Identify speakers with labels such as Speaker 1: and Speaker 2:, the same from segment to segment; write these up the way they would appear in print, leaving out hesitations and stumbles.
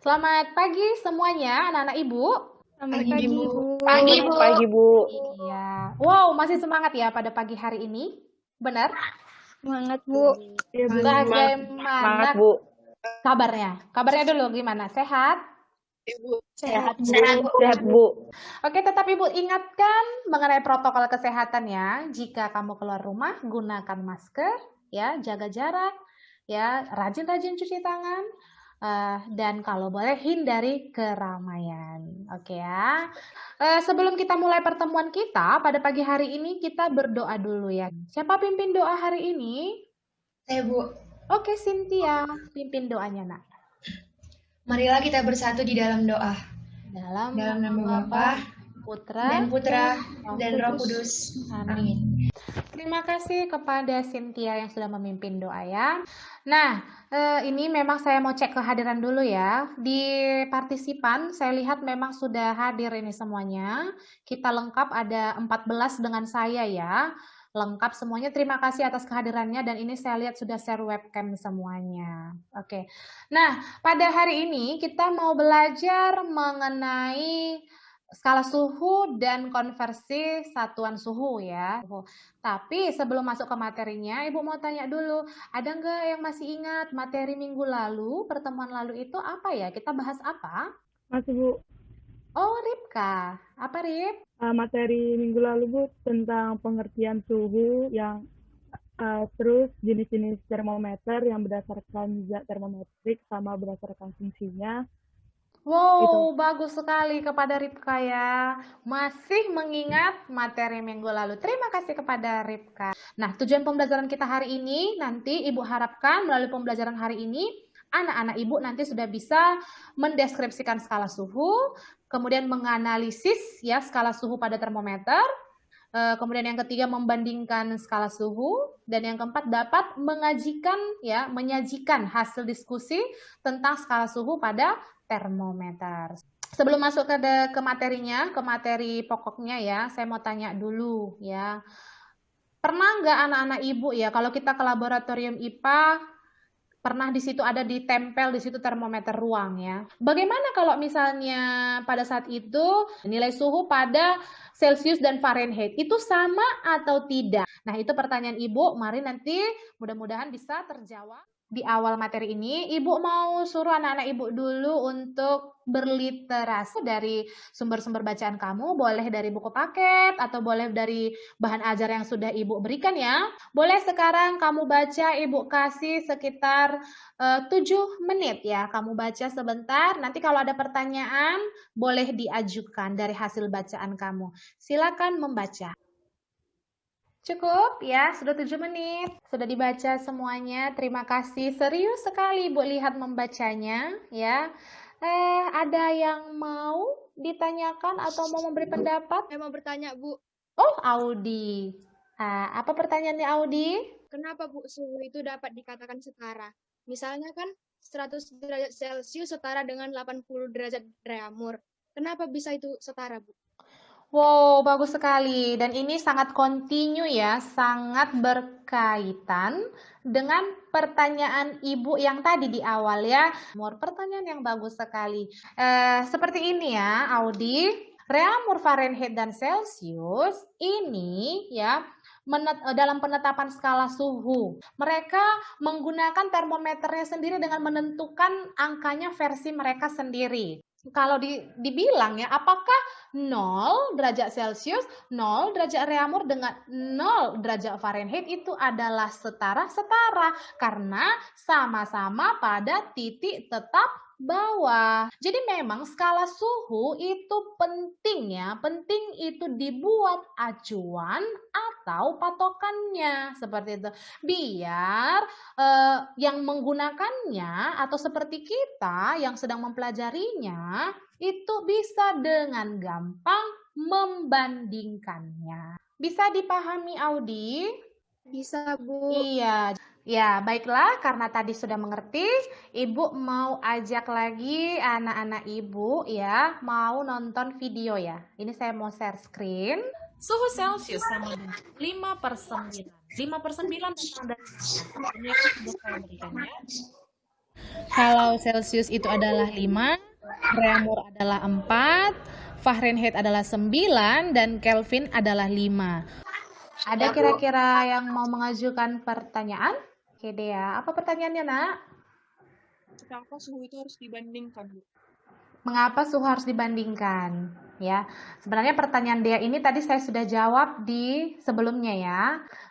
Speaker 1: Selamat pagi semuanya, anak-anak ibu.
Speaker 2: Selamat
Speaker 3: Pagi,
Speaker 2: pagi,
Speaker 3: Bu.
Speaker 2: Bu.
Speaker 3: Pagi, Bu.
Speaker 2: Pagi, Bu.
Speaker 1: Iya. Wow, masih semangat ya pada pagi hari ini? Benar?
Speaker 2: Semangat, Bu. Iya, Bu.
Speaker 1: Bagaimana
Speaker 2: Bu.
Speaker 1: kabarnya? Kabarnya dulu gimana? Sehat?
Speaker 3: Ibu.
Speaker 2: Sehat, Bu.
Speaker 3: Sehat, Bu.
Speaker 2: Sehat, Bu.
Speaker 1: Oke, tetap Ibu ingatkan mengenai protokol kesehatan ya. Jika kamu keluar rumah, gunakan masker, ya, jaga jarak, ya, rajin-rajin cuci tangan, dan kalau boleh hindari keramaian. Oke ya. Sebelum kita mulai pertemuan kita pada pagi hari ini, kita berdoa dulu ya. Siapa pimpin doa hari ini?
Speaker 3: Saya, Bu.
Speaker 1: Oke, Cynthia, pimpin doanya, nak.
Speaker 3: Marilah kita bersatu di dalam doa.
Speaker 1: Dalam
Speaker 3: nama Bapa
Speaker 1: Putra,
Speaker 3: dan Putra dan Roh Kudus. Amin.
Speaker 1: Terima kasih kepada Cynthia yang sudah memimpin doa ya. Nah, ini memang saya mau cek kehadiran dulu ya. Di partisipan saya lihat memang sudah hadir ini semuanya. Kita lengkap ada 14 dengan saya ya. Lengkap semuanya. Terima kasih atas kehadirannya dan ini saya lihat sudah share webcam semuanya. Oke. Nah, pada hari ini kita mau belajar mengenai skala suhu dan konversi satuan suhu ya. Tapi sebelum masuk ke materinya, Ibu mau tanya dulu, ada nggak yang masih ingat materi minggu lalu, pertemuan lalu itu apa ya? Kita bahas apa?
Speaker 2: Masih, Bu.
Speaker 1: Oh, Ripka. Apa, Rip?
Speaker 2: Materi minggu lalu, Bu, tentang pengertian suhu yang terus jenis-jenis termometer yang berdasarkan zat termometrik sama berdasarkan fungsinya.
Speaker 1: Wow, bagus sekali kepada Ripka ya. Masih mengingat materi minggu lalu. Terima kasih kepada Ripka. Nah, tujuan pembelajaran kita hari ini, nanti Ibu harapkan melalui pembelajaran hari ini, anak-anak Ibu nanti sudah bisa mendeskripsikan skala suhu, kemudian menganalisis ya skala suhu pada termometer, kemudian yang ketiga membandingkan skala suhu, dan yang keempat dapat menyajikan hasil diskusi tentang skala suhu pada termometer. Sebelum masuk ke materinya, ke materi pokoknya ya, saya mau tanya dulu ya. Pernah nggak anak-anak ibu ya, kalau kita ke laboratorium IPA, pernah di situ ada ditempel di situ termometer ruang ya. Bagaimana kalau misalnya pada saat itu nilai suhu pada Celsius dan Fahrenheit itu sama atau tidak? Nah, itu pertanyaan Ibu. Mari nanti mudah-mudahan bisa terjawab. Di awal materi ini, Ibu mau suruh anak-anak Ibu dulu untuk berliterasi dari sumber-sumber bacaan kamu, boleh dari buku paket atau boleh dari bahan ajar yang sudah Ibu berikan ya. Boleh sekarang kamu baca, Ibu kasih sekitar 7 menit ya. Kamu baca sebentar, nanti kalau ada pertanyaan boleh diajukan dari hasil bacaan kamu. Silakan membaca. Cukup ya, sudah 7 menit. Sudah dibaca semuanya. Terima kasih. Serius sekali Ibu lihat membacanya ya. Ada yang mau ditanyakan atau mau memberi pendapat?
Speaker 4: Saya mau bertanya, Bu.
Speaker 1: Oh, Audi. Apa pertanyaannya Audi?
Speaker 4: Kenapa, Bu, suhu itu dapat dikatakan setara? Misalnya kan 100 derajat Celcius setara dengan 80 derajat Reaumur. Kenapa bisa itu setara, Bu?
Speaker 1: Wow, bagus sekali. Dan ini sangat kontinu ya, sangat berkaitan dengan pertanyaan Ibu yang tadi di awal ya. Pertanyaan yang bagus sekali. Seperti ini ya, Audi. Reaumur Fahrenheit dan Celsius ini ya dalam penetapan skala suhu. Mereka menggunakan termometernya sendiri dengan menentukan angkanya versi mereka sendiri. Kalau dibilang ya, apakah 0 derajat Celcius, 0 derajat Reaumur dengan 0 derajat Fahrenheit itu adalah setara karena sama-sama pada titik tetap bawah. Jadi memang skala suhu itu penting ya, penting itu dibuat acuan atau patokannya seperti itu. Biar yang menggunakannya atau seperti kita yang sedang mempelajarinya itu bisa dengan gampang membandingkannya. Bisa dipahami Audi?
Speaker 4: Bisa, Bu.
Speaker 1: Iya. Ya, baiklah, karena tadi sudah mengerti, Ibu mau ajak lagi anak-anak Ibu ya, mau nonton video ya. Ini saya mau share screen. Suhu Celsius sama dengan 5/9. 5/9 tentang dari ini sudah saya berikan ya. Kalau Celcius itu adalah 5, Reaumur adalah 4, Fahrenheit adalah 9, dan Kelvin adalah 5. Ada kira-kira yang mau mengajukan pertanyaan? Oke, Dea. Apa pertanyaannya, Nak?
Speaker 5: Kenapa suhu itu harus dibandingkan, Bu?
Speaker 1: Mengapa suhu harus dibandingkan? Ya, sebenarnya pertanyaan Dea ini tadi saya sudah jawab di sebelumnya ya,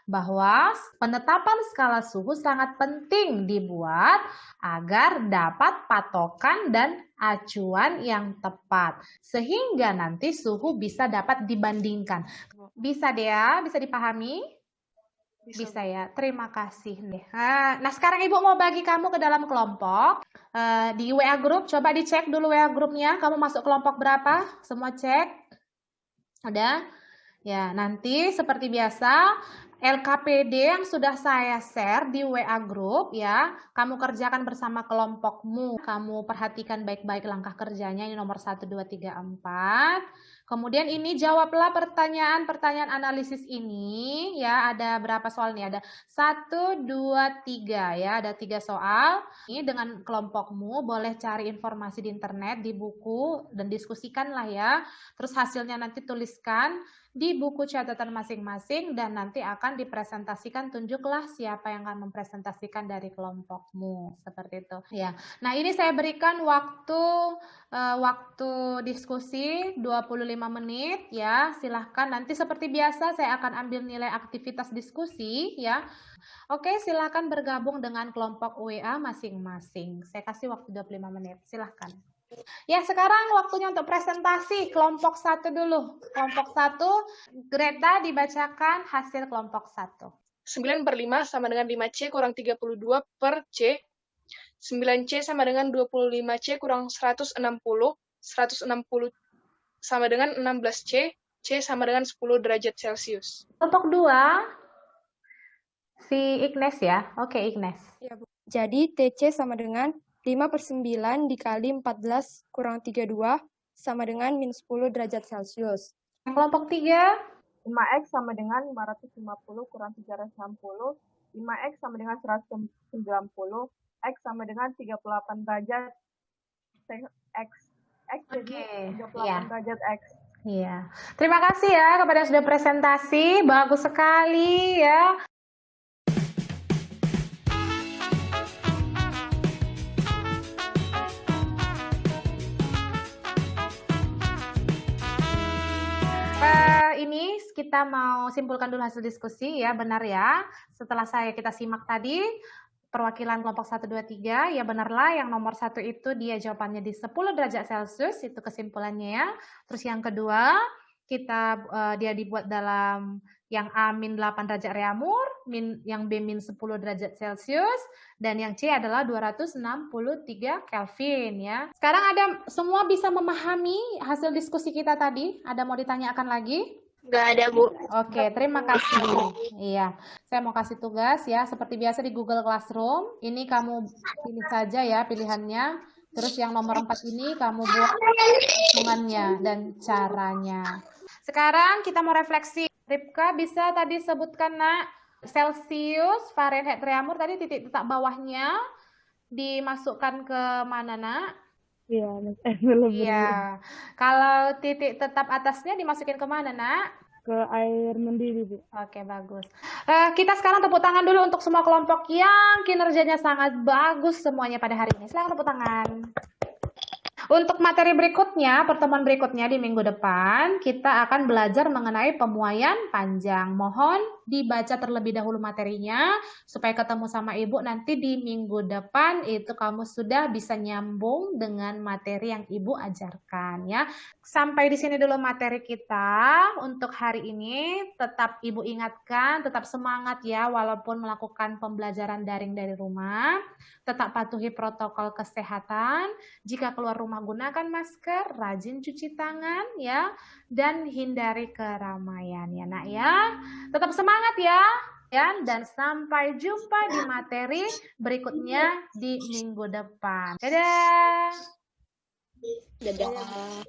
Speaker 1: bahwa penetapan skala suhu sangat penting dibuat agar dapat patokan dan acuan yang tepat, sehingga nanti suhu bisa dapat dibandingkan. Bisa Dea, bisa dipahami? Bisa ya, terima kasih deh. Nah, sekarang Ibu mau bagi kamu ke dalam kelompok. Di WA Group, coba dicek dulu WA grupnya. Kamu masuk kelompok berapa? Semua cek. Ada? Ya, nanti seperti biasa, LKPD yang sudah saya share di WA Group ya, kamu kerjakan bersama kelompokmu. Kamu perhatikan baik-baik langkah kerjanya, ini nomor 1, 2, 3, 4. Kemudian ini jawablah pertanyaan-pertanyaan analisis ini ya, ada berapa soal nih? Ada 1, 2, 3 ya, ada 3 soal. Ini dengan kelompokmu boleh cari informasi di internet, di buku, dan diskusikanlah ya. Terus hasilnya nanti tuliskan di buku catatan masing-masing dan nanti akan dipresentasikan, tunjuklah siapa yang akan mempresentasikan dari kelompokmu, seperti itu ya. Nah, ini saya berikan waktu diskusi 25 menit ya. Silahkan nanti seperti biasa saya akan ambil nilai aktivitas diskusi ya. Oke, silahkan bergabung dengan kelompok WA masing-masing. Saya kasih waktu 25 menit. Silahkan. Ya, sekarang waktunya untuk presentasi kelompok 1 dulu. Kelompok 1, Greta dibacakan hasil kelompok 1.
Speaker 5: 9/5 sama dengan 5C kurang 32 per C. 9C sama dengan 25C kurang 160. 160 sama dengan 16C. C sama dengan 10 derajat Celcius.
Speaker 1: Kelompok 2, si Ignes ya. Oke, Ignes.
Speaker 6: Ya, Bu. Jadi TC sama dengan 5/9 dikali 14 kurang 32 sama dengan minus 10 derajat Celcius.
Speaker 1: Kelompok 3,
Speaker 2: 5X sama dengan 550 kurang 360, 5X sama dengan 190, X sama dengan 38 derajat X. X jadi 38
Speaker 1: ya.
Speaker 2: derajat X.
Speaker 1: Iya. Terima kasih ya kepada yang sudah presentasi, bagus sekali ya. Ini kita mau simpulkan dulu hasil diskusi ya, benar ya. Setelah kita simak tadi perwakilan kelompok 1, 2, 3, ya benarlah yang nomor 1 itu dia jawabannya di 10 derajat Celcius, itu kesimpulannya ya. Terus yang kedua, dia dibuat dalam yang A min 8 derajat Reaumur, yang B min 10 derajat Celcius, dan yang C adalah 263 Kelvin ya. Sekarang semua bisa memahami hasil diskusi kita tadi? Ada mau ditanyakan lagi?
Speaker 3: Nggak ada, Bu.
Speaker 1: Oke, terima kasih. Iya, saya mau kasih tugas ya, seperti biasa di Google Classroom. Ini kamu pilih saja ya pilihannya. Terus yang nomor 4 ini kamu buat hitungannya dan caranya. Sekarang kita mau refleksi. Ripka bisa tadi sebutkan, Nak, Celcius, Fahrenheit, Reaumur, tadi titik letak bawahnya dimasukkan ke mana, Nak?
Speaker 2: Iya, belum.
Speaker 1: Iya. Kalau titik tetap atasnya dimasukin ke mana, Nak?
Speaker 2: Ke air mendidih, Bu.
Speaker 1: Oke, bagus. Kita sekarang tepuk tangan dulu untuk semua kelompok yang kinerjanya sangat bagus semuanya pada hari ini. Silakan tepuk tangan. Untuk materi berikutnya, pertemuan berikutnya di minggu depan, kita akan belajar mengenai pemuaian panjang. Mohon dibaca terlebih dahulu materinya, supaya ketemu sama Ibu nanti di minggu depan itu kamu sudah bisa nyambung dengan materi yang Ibu ajarkan ya. Sampai di sini dulu materi kita untuk hari ini. Tetap Ibu ingatkan, tetap semangat ya walaupun melakukan pembelajaran daring dari rumah. Tetap patuhi protokol kesehatan. Jika keluar rumah gunakan masker, rajin cuci tangan ya, dan hindari keramaian ya, Nak ya. Tetap semangat ya. Dan sampai jumpa di materi berikutnya di minggu depan. Dadah.
Speaker 6: Dadah.